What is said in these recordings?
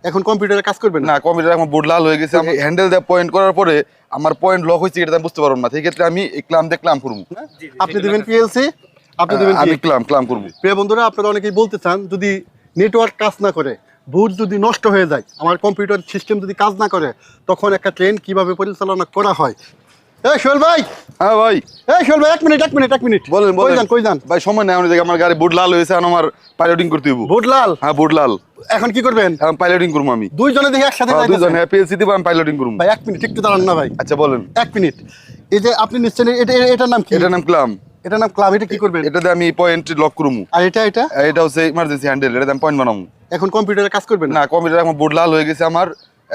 এখন কম্পিউটারে কাজ করবেন না, কম্পিউটার আমার বোর্ড লাল হয়ে গেছে। আমি হ্যান্ডেল দিয়ে পয়েন্ট করার পরে আমার পয়েন্ট লক হয়েছে, এটা আমি বুঝতে পারবো না। সেই ক্ষেত্রে আমি ক্লাম দিয়ে ক্লাম করবো। আপনি দিবেন পিএলসি, আপনি দিবেন আমি ক্লাম করবো। প্রিয় বন্ধুরা, আপনারা অনেকেই বলতে চান যদি নেটওয়ার্ক কাজ না করে, বুট যদি নষ্ট হয়ে যায়, আমার কম্পিউটার সিস্টেম যদি কাজ না করে, তখন একটা ট্রেন কিভাবে পরিচালনা করা হয়। এই সোহেল ভাই। হ্যাঁ ভাই। এই সোহেল ভাই, এক মিনিট বলেন কই যান ভাই, সময় নেই আমার গাড়ি বোর্ড লাল হয়েছে, আমার পাইলটিং করতে হইব। বুট লাল? হ্যাঁ বোর্ড লাল। এখন কি করবেন? এখন পাইলটিং করবো আমি। দুইজনে দেখি একসাথে দুইজন, যাইতেছেন। হ্যাঁ পিএলসি দিব, আমি পাইলটিং করবো। ভাই এক মিনিট একটু দাঁড়ান না ভাই। আচ্ছা বলেন। এক মিনিট। এই যে আপনি নিশ্চয় এটার নাম কি? এটার নাম ক্লাম। এটার নাম ক্লাব। এটা কি করবেন? এটাতে আমি পয়েন্ট লক করবো। আর এটা এটা হচ্ছে ইমার্জেন্সি হ্যান্ডেল, এটাতে আমি পয়েন্ট বানাবো। এখন কম্পিউটারে কাজ করবেন না, কম্পিউটার আমার বোর্ড লাল হয়ে গেছে। আমার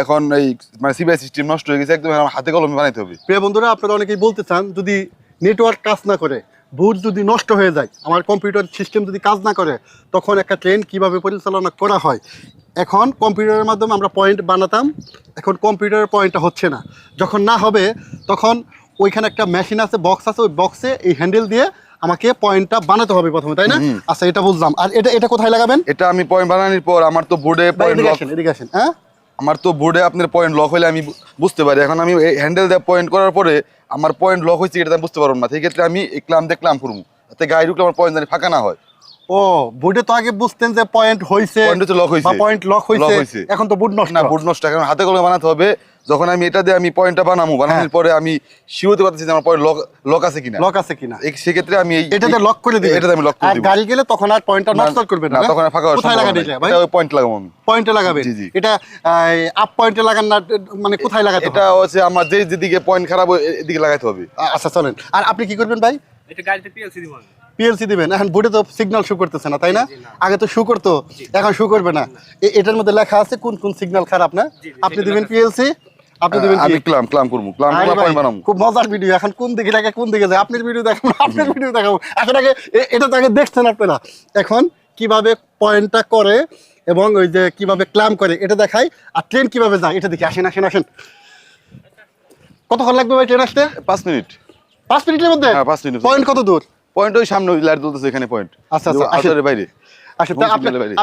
এখন এই মানে সিবিআই সিস্টেম নষ্ট হয়ে গেছে, একদম আমার হাতে কলমে বানাইতে হবে। প্রিয় বন্ধুরা, আপনারা অনেকেই বলতে চান যদি নেটওয়ার্ক কাজ না করে, বুট যদি নষ্ট হয়ে যায়, আমার কম্পিউটার সিস্টেম যদি কাজ না করে, তখন একটা ট্রেন কিভাবে পরিচালনা করা হয়। এখন কম্পিউটারের মাধ্যমে আমরা পয়েন্ট বানাতাম, এখন কম্পিউটারের পয়েন্টটা হচ্ছে না। যখন না হবে তখন ওইখানে একটা মেশিন আছে, বক্স আছে, ওই বক্সে এই হ্যান্ডেল দিয়ে আমাকে পয়েন্টটা বানাতে হবে প্রথমে, তাই না? আচ্ছা, এটা বুঝলাম। আর এটা কোথায় লাগাবেন? এটা আমি পয়েন্ট বানানোর পর আমার তো বোর্ডে পয়েন্ট লক। এদিকে আসেন। হ্যাঁ, আমার তো বোর্ডে আপনার পয়েন্ট লক হলে আমি বুঝতে পারি। এখন আমি হ্যান্ডেল দিয়ে পয়েন্ট করার পরে আমার পয়েন্ট লক হয়েছে, এটা আমি বুঝতে পারবো না। সেই ক্ষেত্রে আমি ক্লাম দিয়ে ক্লাম করবো, যাতে গাড়ি ঢুকলে আমার পয়েন্ট জানি ফাঁকা না হয়। ও বুটে তো আগে বুঝতেন যে পয়েন্ট হইছে, পয়েন্ট হচ্ছে লক হয়েছে, পয়েন্ট লক হইছে, এখন তো বুট নষ্ট। না, বুট নষ্ট। এখন হাতে কলমে বানাতে হবে। যখন আমি এটা দিয়ে আমি পয়েন্টটা বানানোর পরে আমি শিওর পাচ্ছি যে আমার পয়েন্ট লক আছে কিনা। লক আছে কিনা সেক্ষেত্রে আমি এটাতে লক করে দিই। এটাতে আমি লক করে আর দিব। গাড়ি গেলে তখন আর পয়েন্টটা নষ্ট করবে না, তখন ফাঁকা হবে। কোথায় লাগাবেন এটা ভাই? এটা পয়েন্ট লাগাবো আমি। পয়েন্টে লাগাবেন? জি জি। এটা আপ পয়েন্টে লাগান না, মানে কোথায় লাগাতে? এটা হচ্ছে আমার যেদিকে পয়েন্ট খারাপ এদিকে লাগাতে হবে। আচ্ছা চলেন। আর আপনি কি করবেন ভাই? এটা গাড়িতে পিএলসি দিব আমি। পিএলসি দিবেন? এখন বুটে তো সিগন্যাল শো করতেছে না, তাই না? আগে তো শো করতো, এখন শো করবে না। এটার মধ্যে লেখা আছে কোন কোন সিগন্যাল খারাপ না। আপনি দিবেন পিএলসি, আপনি দিবেন আমি ক্লাম করবো, ক্লাম করে পয়েন্ট বানাবো। খুব মজার ভিডিও। এখন কোন দিকে লাগে কোন দিকে যায়, আপনার ভিডিও দেখাবো, আপনার ভিডিও দেখাবো। এখন আগে এটা তো আগে দেখছেন আপনারা, এখন কিভাবে পয়েন্টটা করে এবং ওই যে কিভাবে ক্লাম করে এটা দেখাই, আর ট্রেন কিভাবে যায় এটা দেখি। আসেন। কতক্ষণ লাগবে ভাই ট্রেন আসতে? 5 মিনিট। 5 মিনিটের মধ্যে? হ্যাঁ 5 মিনিট। পয়েন্ট কত দূর? পয়েন্ট ওই সামনে লাইট জ্বলতেছে, এখানে পয়েন্ট। আচ্ছা আসলে বাইরে। আচ্ছা,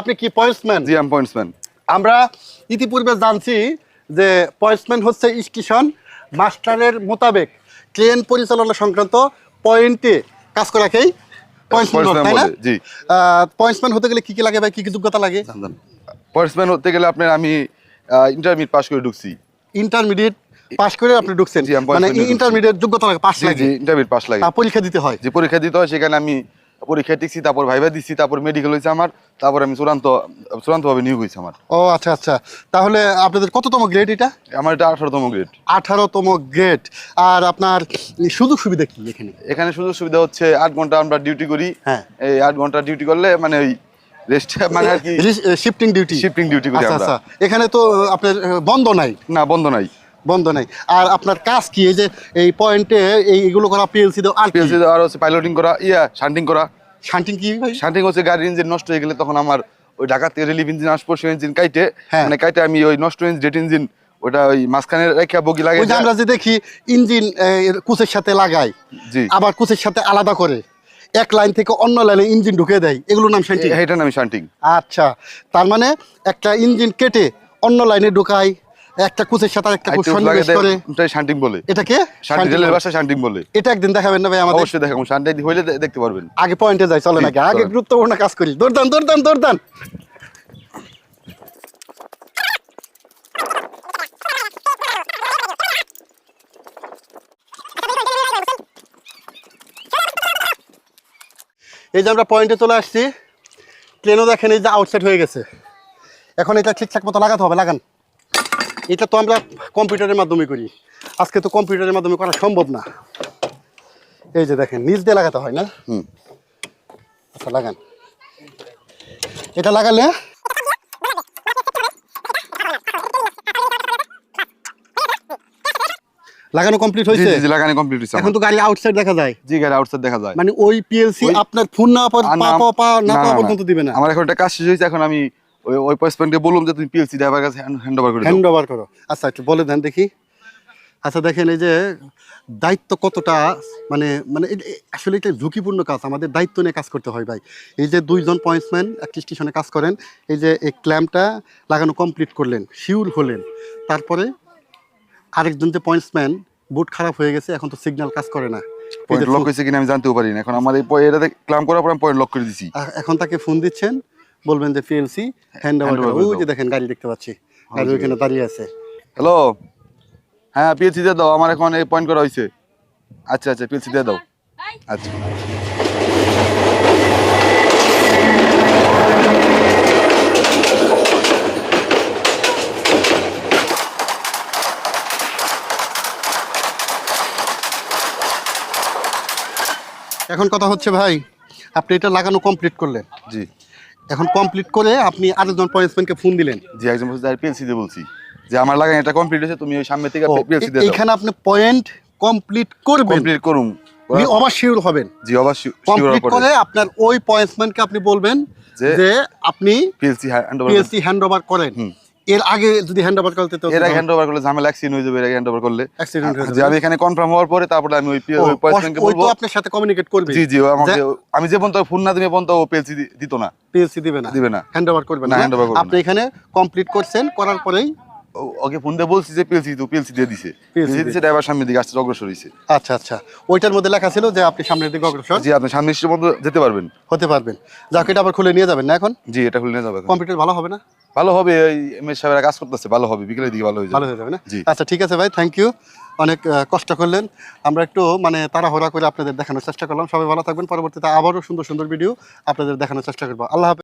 আপনি কি পয়েন্টসম্যান? জি, আমি পয়েন্টসম্যান। আমরা ইতিপূর্বে জানছি যে পয়েন্টসম্যান হচ্ছে স্টেশন মাস্টারের মোতাবেক ট্রেন পরিচালনা সংক্রান্ত পয়েন্টে কাজ করাকেই পয়েন্টসম্যান, তাই না? জি। পয়েন্টসম্যান হতে গেলে কি কি লাগে ভাই, কি কি যোগ্যতা লাগে? পয়েন্টসম্যান হতে গেলে আপনার আমি ইন্টারমিডিয়েট পাস করে ঢুকছি। ইন্টারমিডিয়েট পাস করে আপনি ঢুকছেন? জি, আমি মানে পয়েন্টসম্যানে ইন্টারমিডিয়েট যোগ্যতা লাগে, পাস জি লাগে? জি, ইন্টারমিডিয়েট পাস লাগে। পরীক্ষা দিতে হয়? যে পরীক্ষা দিতে হয়, সেখানে আমি পরীক্ষা টিকছি, তারপর ভাইভা দিচ্ছি, তারপর মেডিকেল হয়েছে আমার, তারপর আমি চূড়ান্তভাবে নিয়োগ হয়েছে আমার। ও আচ্ছা। তাহলে আপনাদের কততম গ্রেড এটা? আমার এটা 18তম গ্রেড। 18তম গ্রেড। আর আপনার সুযোগ সুবিধা কি এখানে? এখানে সুযোগ সুবিধা হচ্ছে 8 ঘন্টা আমরা ডিউটি করি। হ্যাঁ। এই 8 ঘন্টা ডিউটি করলে মানে ওই রেস্ট মানে আর কি শিফটিং ডিউটি করি আমরা। আচ্ছা। এখানে তো আপনার বন্ধ নাই? না, বন্ধ নাই। আর আপনার কাজ কি? এই যে এই পয়েন্টে এইগুলো করা, পিএলসি দাও, আর পিএলসি আর হচ্ছে পাইলটিং করা, শান্টিং করা। শান্টিং কি ভাই? শান্টিং হচ্ছে গাড়ির ইঞ্জিন নষ্ট হয়ে গেলে তখন আমার ওই ঢাকা থেকে রিলিফ ইঞ্জিন আসবো, সেই ইঞ্জিন কাইটে হ্যাঁ। মানে কাইটে আমি ওই নষ্ট জেট ইঞ্জিন ওটা ওই মাঝখানে রেখে বগি লাগে। ওই যে আমরা যে দেখি ইঞ্জিন কুচের সাথে লাগায়, জি, আবার কুচের সাথে আলাদা করে এক লাইন থেকে অন্য লাইনে ইঞ্জিন ঢুকে দেয়, এগুলোর নাম শান্টিং? এটার নাম শান্টিং। আচ্ছা, তার মানে একটা ইঞ্জিন কেটে অন্য লাইনে ঢুকায়, একটা কুচের সাথে একটা কুচ সন্নিবেশ করে, এটাই শান্টিং বলে। এটাকে শান্টিং, রেলের ভাষায় শান্টিং বলে। এটা একদিন দেখাবেন না ভাই আমাদের? অবশ্যই দেখাবো, শান্টিং হইলে দেখতে পারবেন। আগে পয়েন্টে যাই, চলেন আগে গুরুত্বপূর্ণ কাজ করি। দৌড়দান। এই যে আমরা পয়েন্টে চলে আসছি, ট্রেনও দেখেন এই যে আউটসাইড হয়ে গেছে। এখন এটা ঠিকঠাক মতো লাগাতে হবে, লাগান। এটা তো আমরা কম্পিউটারের মাধ্যমে করি, আজকে তো কম্পিউটারের মাধ্যমে করা সম্ভব না। এই যে দেখেন নিচ দিয়ে লাগাতে হয় না? আচ্ছা লাগান। এটা লাগালে লাগানো কমপ্লিট হয়েছে? জি, লাগানো কমপ্লিট হয়েছে। এখন তো গাড়ি আউটসাইড দেখা যায়? জি, গাড়ি আউটসাইড দেখা যায়। মানে ওই পিএলসি আপনার ফোন না পাওয়া পর্যন্ত দিবে না? আমার এখন একটা কাজ শেষ হয়েছে, এখন আমি ওই পয়েন্টকে বললাম যে তুমি পিএলসি ড্রাইভার কাছে হ্যান্ড ওভার করে দাও। হ্যান্ড ওভার করো। আচ্ছা একটু বলে দেন দেখি। আচ্ছা দেখেন এই যে দায়িত্ব কতটা, মানে মানে আসলে এটা ঝুঁকিপূর্ণ কাজ, আমাদের দায়িত্ব নিয়ে কাজ করতে হয় ভাই। এই যে দুইজন পয়েন্টসম্যান একটি স্টেশনে কাজ করেন, এই যে এই ক্ল্যাম্পটা লাগানো কমপ্লিট করলেন, শিওর হলেন, তারপরে আরেকজন যে পয়েন্টসম্যান বুট খারাপ হয়ে গেছে, এখন তো সিগন্যাল কাজ করে না, এই পয়েন্ট যে লক হয়েছে কিনা আমি জানতেও পারি না, এখন আমার এই এটাতে ক্লাম করার পর আমি পয়েন্ট লক করে দিছি। এখন তাকে ফোন দিচ্ছেন, বলবেন যে PLC hand over Hand over করো। করে ওই দাও। যে দেখেন গাড়ি দেখতে পাচ্ছি, গাড়ি ওইখানে দাঁড়িয়ে আছে। হ্যালো, হ্যাঁ পিএলসি দিয়ে দাও, আমার এখন এই পয়েন্ট করা হয়েছে। আচ্ছা আচ্ছা পিএলসি দিয়ে দাও। আচ্ছা এখন কথা হচ্ছে ভাই, আপনি এটা লাগানো কমপ্লিট করলেন, জি এখন কমপ্লিট করে আপনি আরেকজন পয়েন্টসম্যানকে ফোন দিলেন। জি, একজন বলছে পিএলসি দিয়ে বলছি যে আমার লাগাই এটা কমপ্লিট হয়েছে, তুমি ওই সামনে থেকে পিএলসি দিয়ে দাও। এইখানে আপনি পয়েন্ট কমপ্লিট করবেন, কমপ্লিট করুম। অবশ্যই হবেন। জি অবশ্যই কমপ্লিট করে আপনার ওই পয়েন্টসম্যানকে আপনি বলবেন যে আপনি PLC hand over. PLC hand over করেন। এর আগে যদি হ্যান্ড ওভার করতে তো এর আগে হ্যান্ড ওভার করলে ঝামেলা অ্যাক্সিডেন্ট হয়ে যাবে, এর আগে হ্যান্ড ওভার করলে অ্যাক্সিডেন্ট হয়ে যে যাবে। আমি এখানে কনফার্ম হওয়ার পরে তারপরে আমি ওই পার্সনকে ওই বলবো। তো আপনার সাথে কমিউনিকেট করবে। জি জি, ও আমাকে আমি যে পর্যন্ত ফোন না দিবে পর্যন্ত ও পিএলসি দিত না, পিএলসি দিবে না, দিবে না, হ্যান্ড ওভার করবে না, না। hand over করবে আপনি এখানে কমপ্লিট করছেন, করার পরেই ওকে ফোন দিয়ে বলছি যে পিএলসি দিয়ে দিছে, পিএলসি দিছে, ড্রাইভার সামনের দিকে আসতে অগ্রসর হইছে। আচ্ছা আচ্ছা, ওইটার মধ্যে লেখা ছিল যে আপনি সামনের দিকে অগ্রসর জি আপনি সামনের স্টেশন পর্যন্ত যেতে পারবেন। হতে পারবেন। যাকে এটা আবার খুলে নিয়ে যাবেন না এখন? জি এটা খুলে নিয়ে যাবে এখন। কম্পিউটার ভালো হবে না? ভালো হবে, এই এমএস সাহেবের কাজ করতেছে, ভালো হবে, বিকেলের দিকে ভালো হয়ে যাবে। ভালো হয়ে যাবে না? জি। আচ্ছা ঠিক আছে ভাই, থ্যাংক ইউ, অনেক কষ্ট করলেন। আমরা একটু মানে তাড়াহুড়া করে আপনাদের দেখানোর চেষ্টা করলাম। সবাই ভালো থাকবেন, পরবর্তীতে আবারও সুন্দর সুন্দর ভিডিও আপনাদের দেখানোর চেষ্টা করবো। আল্লাহ হাফেজ।